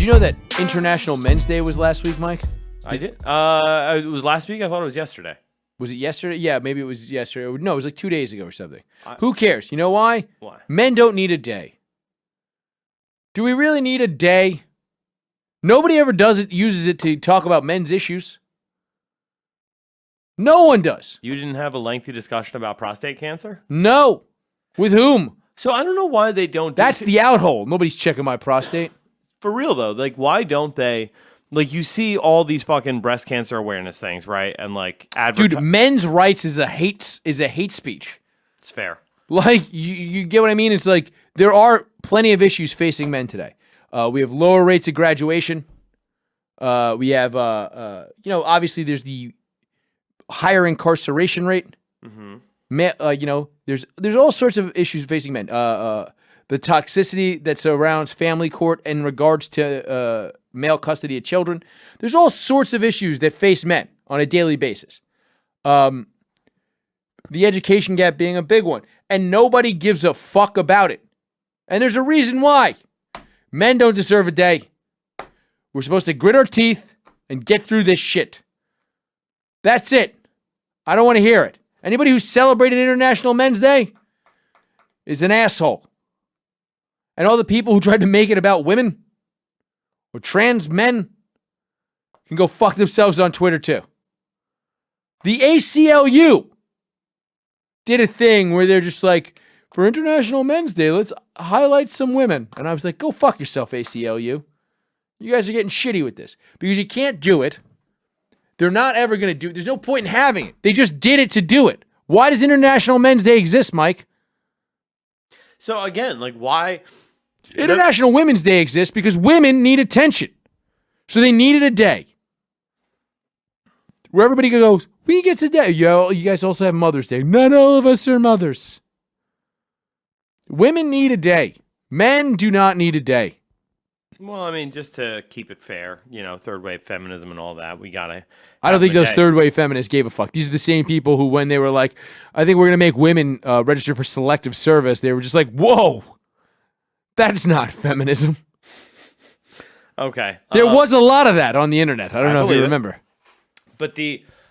you know that International Men's Day was last week, Mike? I did. It was last week. I thought it was yesterday. Was it yesterday? Yeah, maybe it was yesterday. No, it was like 2 days ago or something. Who cares? You know why? Why? Men don't need a day. Do we really need a day? Nobody ever uses it to talk about men's issues. No one does. You didn't have a lengthy discussion about prostate cancer? No. With whom? So I don't know why they don't. That's the outhole. Nobody's checking my prostate. For real, though. Like, why don't they? Like, you see all these fucking breast cancer awareness things, right? And, like, Dude, men's rights is a hate speech. It's fair. Like, you get what I mean? It's like, there are plenty of issues facing men today. We have lower rates of graduation. We have, obviously there's the higher incarceration rate. Mm-hmm. There's all sorts of issues facing men. The toxicity that surrounds family court in regards to male custody of children. There's all sorts of issues that face men on a daily basis. The education gap being a big one. And nobody gives a fuck about it. And there's a reason why. Men don't deserve a day. We're supposed to grit our teeth and get through this shit. That's it. I don't want to hear it. Anybody who's celebrating International Men's Day is an asshole. And all the people who tried to make it about women or trans men can go fuck themselves on Twitter too. The ACLU did a thing where they're just like, for International Men's Day, let's highlight some women. And I was like, go fuck yourself, ACLU. You guys are getting shitty with this. Because you can't do it. They're not ever going to do it. There's no point in having it. They just did it to do it. Why does International Men's Day exist, Mike? So again, like, why? International Women's Day exists because women need attention. So they needed a day where everybody goes, we get a day. Yo, you guys also have Mother's Day. Not all of us are mothers. Women need a day. Men do not need a day. Well, I mean, just to keep it fair, third wave feminism and all that, we gotta. I don't think those third wave feminists gave a fuck. These are the same people who, when they were like, I think we're gonna make women register for selective service, they were just like, whoa, that's not feminism. Okay. There was a lot of that on the internet. I don't know if you remember. But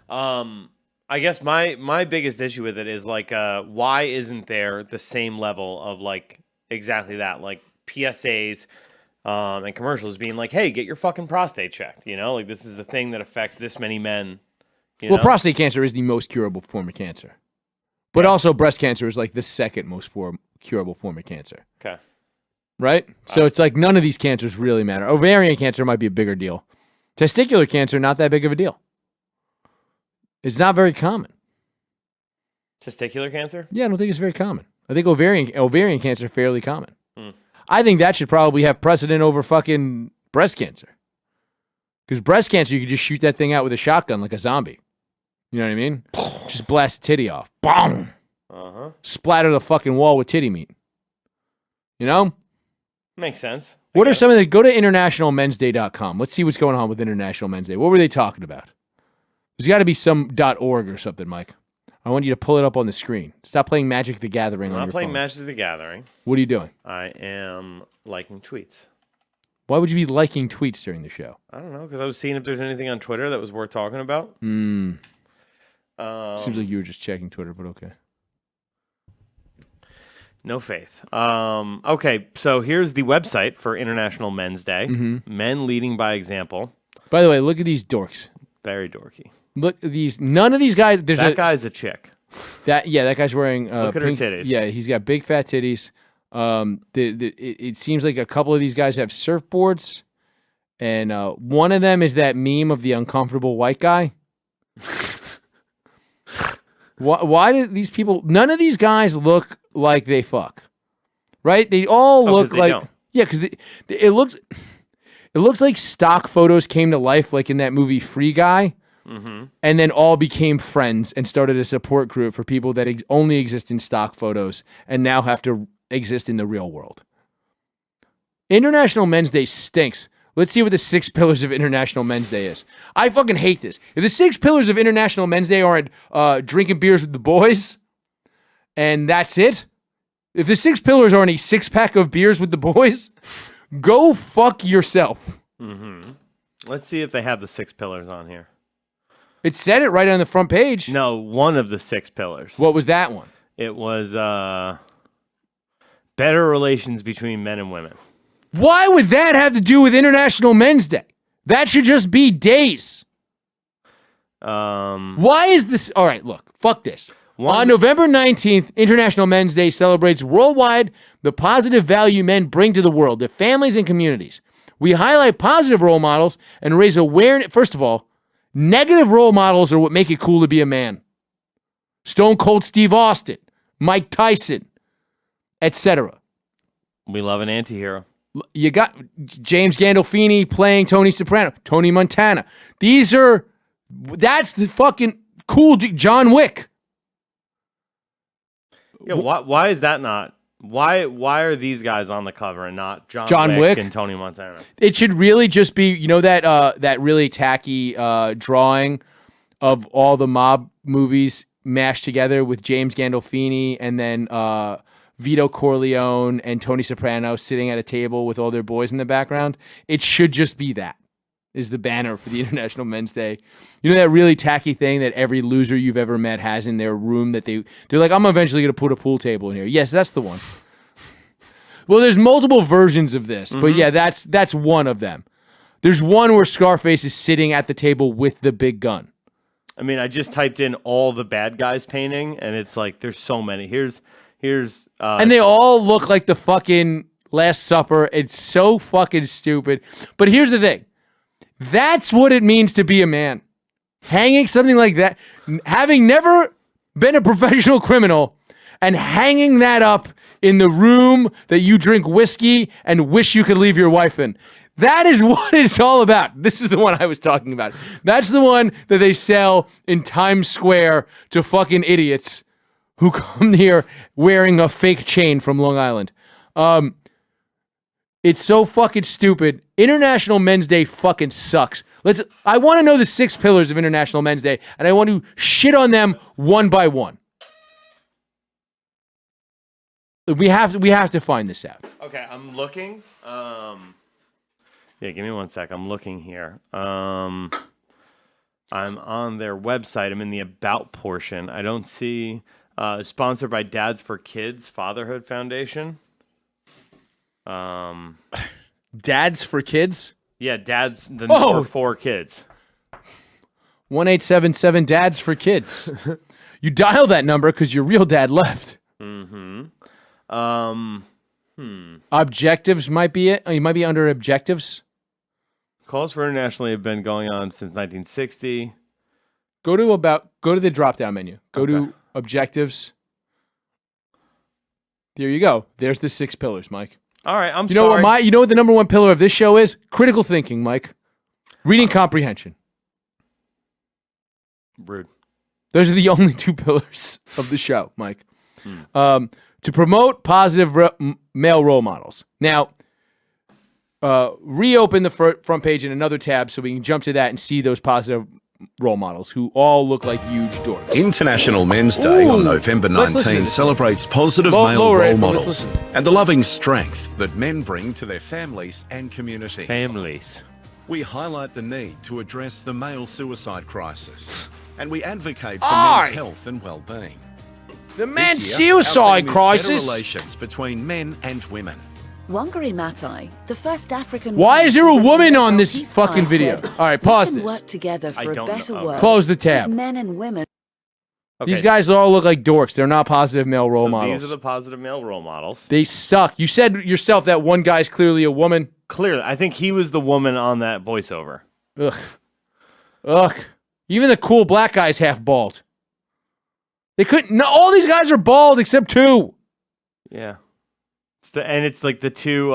I guess my biggest issue with it is like, why isn't there the same level of like exactly that, like PSAs and commercials being like, hey, get your fucking prostate checked, like this is a thing that affects this many men. Well, prostate cancer is the most curable form of cancer, but also breast cancer is like the second most curable form of cancer. Okay. Right? So it's like none of these cancers really matter. Ovarian cancer might be a bigger deal. Testicular cancer, not that big of a deal. It's not very common. Testicular cancer? Yeah, I don't think it's very common. I think ovarian cancer is fairly common. I think that should probably have precedent over fucking breast cancer. Because breast cancer, you could just shoot that thing out with a shotgun like a zombie. You know what I mean? Just blast a titty off. Boom! Splatter the fucking wall with titty meat. You know? Makes sense. What are some of the... Go to internationalmensday.com. Let's see what's going on with International Men's Day. What were they talking about? There's got to be some .org or something, Mike. I want you to pull it up on the screen. Stop playing Magic the Gathering on your phone. I'm not playing Magic the Gathering. What are you doing? I am liking tweets. Why would you be liking tweets during the show? I don't know, because I was seeing if there's anything on Twitter that was worth talking about. Seems like you were just checking Twitter, but okay. No faith. Okay, so here's the website for International Men's Day. Mm-hmm. Men leading by example. By the way, look at these dorks. Very dorky. Look at these. None of these guys. That guy's a chick. That guy's wearing. Look at her titties. Yeah, he's got big fat titties. It seems like a couple of these guys have surfboards, and one of them is that meme of the uncomfortable white guy. Why do these people? None of these guys look like they fuck, right? They all look like don't. Yeah, because it looks like stock photos came to life, like in that movie Free Guy. Mm-hmm. And then all became friends and started a support group for people that only exist in stock photos and now have to exist in the real world. International Men's Day stinks. Let's see what the 6 pillars of International Men's Day is. I fucking hate this. If the 6 pillars of International Men's Day aren't drinking beers with the boys, and that's it, if the 6 pillars aren't a 6-pack of beers with the boys, go fuck yourself. Let's see if they have the 6 pillars on here. It said it right on the front page. No, one of the 6 pillars. What was that one? It was better relations between men and women. Why would that have to do with International Men's Day? That should just be days. Why is this? All right, look, fuck this. On November 19th, International Men's Day celebrates worldwide the positive value men bring to the world, their families and communities. We highlight positive role models and raise awareness. First of all, negative role models are what make it cool to be a man. Stone Cold Steve Austin, Mike Tyson, etc. We love an anti-hero. You got James Gandolfini playing Tony Soprano, Tony Montana. That's the fucking cool John Wick. Yeah, why is that not? Why are these guys on the cover and not John Wick and Tony Montana? It should really just be, that really tacky drawing of all the mob movies mashed together with James Gandolfini and then Vito Corleone and Tony Soprano sitting at a table with all their boys in the background. It should just be that is the banner for the International Men's Day. You know that really tacky thing that every loser you've ever met has in their room that they're like, I'm eventually going to put a pool table in here. Yes, that's the one. Well, there's multiple versions of this, but yeah, that's one of them. There's one where Scarface is sitting at the table with the big gun. I mean, I just typed in all the bad guys painting, and it's like there's so many. Here's and they all look like the fucking Last Supper. It's so fucking stupid. But here's the thing. That's what it means to be a man. Hanging something like that, having never been a professional criminal, and hanging that up in the room that you drink whiskey and wish you could leave your wife in. That is what it's all about. This is the one I was talking about. That's the one that they sell in Times Square to fucking idiots who come here wearing a fake chain from Long Island. It's so fucking stupid. International Men's Day fucking sucks. I want to know the 6 pillars of International Men's Day, and I want to shit on them one by one. We have to find this out. Okay, I'm looking. Yeah, give me one sec. I'm looking here. I'm on their website. I'm in the About portion. I don't see sponsored by Dads for Kids Fatherhood Foundation. Dads for Kids? Yeah, dads, the number 4 kids. 1877 Dads for Kids. You dial that number because your real dad left. Objectives might be it. You might be under objectives. Calls for internationally have been going on since 1960. Go to the drop-down menu. Go to objectives. There you go. There's the 6 pillars, Mike. All right, I'm sorry. You know what the number 1 pillar of this show is? Critical thinking, Mike. Reading comprehension. Rude. Those are the only 2 pillars of the show, Mike. To promote positive male role models. Now, reopen the front page in another tab so we can jump to that and see those positive role models who all look like huge dorks. International Men's Day on November 19 celebrates positive male role models and the loving strength that men bring to their families and communities. We highlight the need to address the male suicide crisis, and we advocate for men's health and well-being. The men's suicide crisis. Better relations between men and women. Wangari Maathai, the first African. Why is there a woman on this fucking video? All right, pause this. Work together for a better world. Close the tab. Men and women. Okay. These guys all look like dorks. They're not positive male role models. These are the positive male role models. They suck. You said yourself that one guy's clearly a woman. Clearly, I think he was the woman on that voiceover. Ugh. Even the cool black guy's half bald. They couldn't. No, all these guys are bald except 2. Yeah. And it's like the 2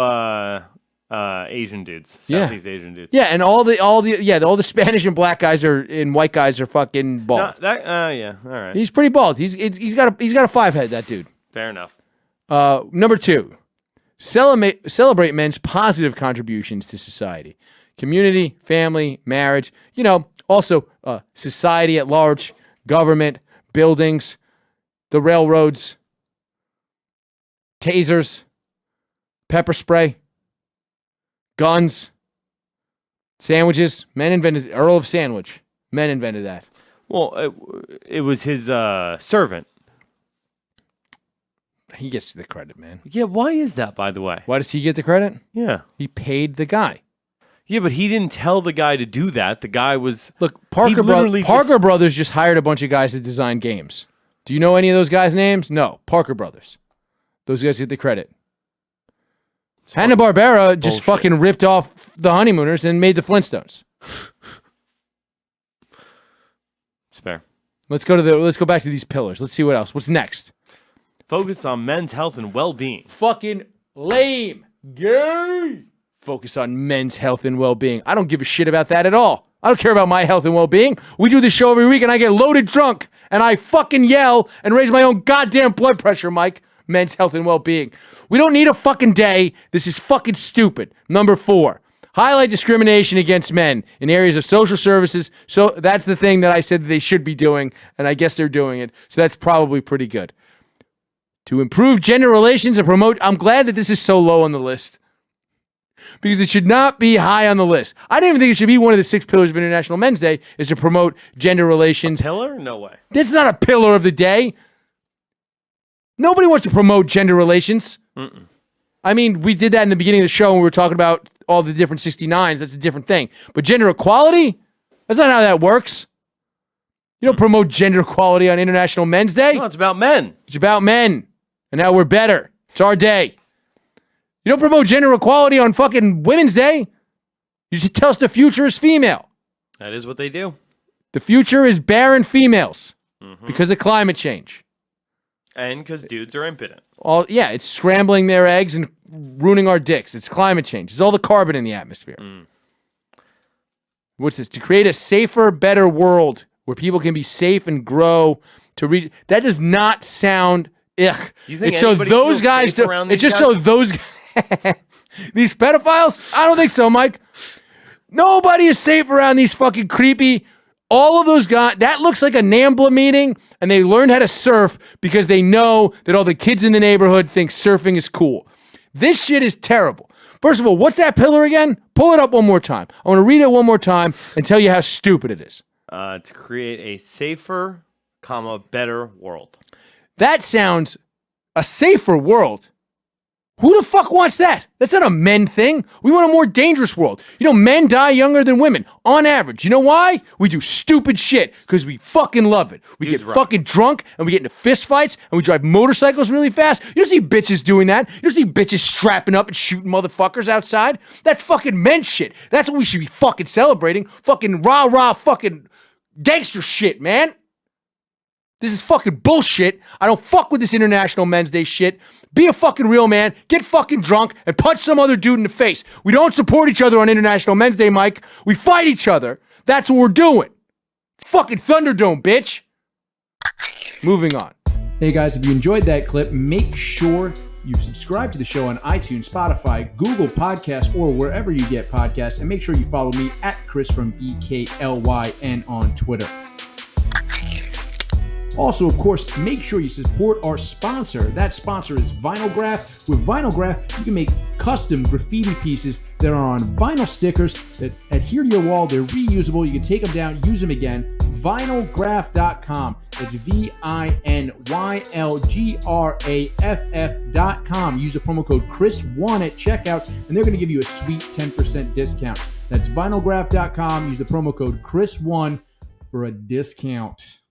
Asian dudes, Southeast Asian dudes. Yeah, and all the Spanish and black guys and white guys are fucking bald. Yeah, all right. He's pretty bald. He's got a 5 head. That dude. Fair enough. Number 2, celebrate men's positive contributions to society, community, family, marriage. Also society at large, government, buildings, the railroads, tasers, pepper spray, guns, Sandwiches. Men invented Earl of Sandwich. Men invented that. Well, it was his servant. He gets the credit, man. Yeah, why is that, by the way? Why does he get the credit? Yeah. He paid the guy. Yeah, but he didn't tell the guy to do that. The guy was... Look, Parker Brothers just hired a bunch of guys to design games. Do you know any of those guys' names? No. Parker Brothers. Those guys get the credit. Hanna-Barbera just fucking ripped off the Honeymooners and made the Flintstones. It's fair. Let's go back to these pillars. Let's see what else. What's next? Focus on men's health and well-being. Fucking lame. Gay. Focus on men's health and well-being. I don't give a shit about that at all. I don't care about my health and well-being. We do this show every week and I get loaded drunk and I fucking yell and raise my own goddamn blood pressure, Mike. Men's health and well-being. We don't need a fucking day. This is fucking stupid. Number 4, highlight discrimination against men in areas of social services. So that's the thing that I said that they should be doing, and I guess they're doing it. So that's probably pretty good. To improve gender relations and promote... I'm glad that this is so low on the list because it should not be high on the list. I don't even think it should be one of the 6 pillars of International Men's Day is to promote gender relations. A pillar? No way. That's not a pillar of the day. Nobody wants to promote gender relations. Mm-mm. I mean, we did that in the beginning of the show when we were talking about all the different 69s. That's a different thing. But gender equality? That's not how that works. You don't promote gender equality on International Men's Day. No, it's about men. It's about men. And now we're better. It's our day. You don't promote gender equality on fucking Women's Day. You just tell us the future is female. That is what they do. The future is barren females because of climate change. And because dudes are impotent. It's scrambling their eggs and ruining our dicks. It's climate change. It's all the carbon in the atmosphere. What's this? To create a safer, better world where people can be safe and grow to reach. That does not sound. Ugh. You think it's so those guys do. It's just so those these pedophiles. I don't think so, Mike. Nobody is safe around these fucking creepy. All of those guys. That looks like a NAMBLA meeting, and they learned how to surf because they know that all the kids in the neighborhood think surfing is cool. This shit is terrible. First of all, what's that pillar again? Pull it up one more time. I want to read it one more time and tell you how stupid it is. To create a safer, better world. That sounds a safer world. Who the fuck wants that? That's not a men thing. We want a more dangerous world. You know, men die younger than women on average. You know why? We do stupid shit because we fucking love it. We get fucking drunk and we get into fist fights and we drive motorcycles really fast. You don't see bitches doing that. You don't see bitches strapping up and shooting motherfuckers outside. That's fucking men shit. That's what we should be fucking celebrating. Fucking rah-rah fucking gangster shit, man. This is fucking bullshit. I don't fuck with this International Men's Day shit. Be a fucking real man, get fucking drunk, and punch some other dude in the face. We don't support each other on International Men's Day, Mike. We fight each other. That's what we're doing. Fucking Thunderdome, bitch. Moving on. Hey guys, if you enjoyed that clip, make sure you subscribe to the show on iTunes, Spotify, Google Podcasts, or wherever you get podcasts. And make sure you follow me at Chris from BKLYN on Twitter. Also, of course, make sure you support our sponsor. That sponsor is Vinylgraph. With Vinylgraph, you can make custom graffiti pieces that are on vinyl stickers that adhere to your wall. They're reusable. You can take them down, use them again. Vinylgraph.com. It's VINYLGRAFF.com. Use the promo code Chris1 at checkout, and they're going to give you a sweet 10% discount. That's Vinylgraph.com. Use the promo code Chris1 for a discount.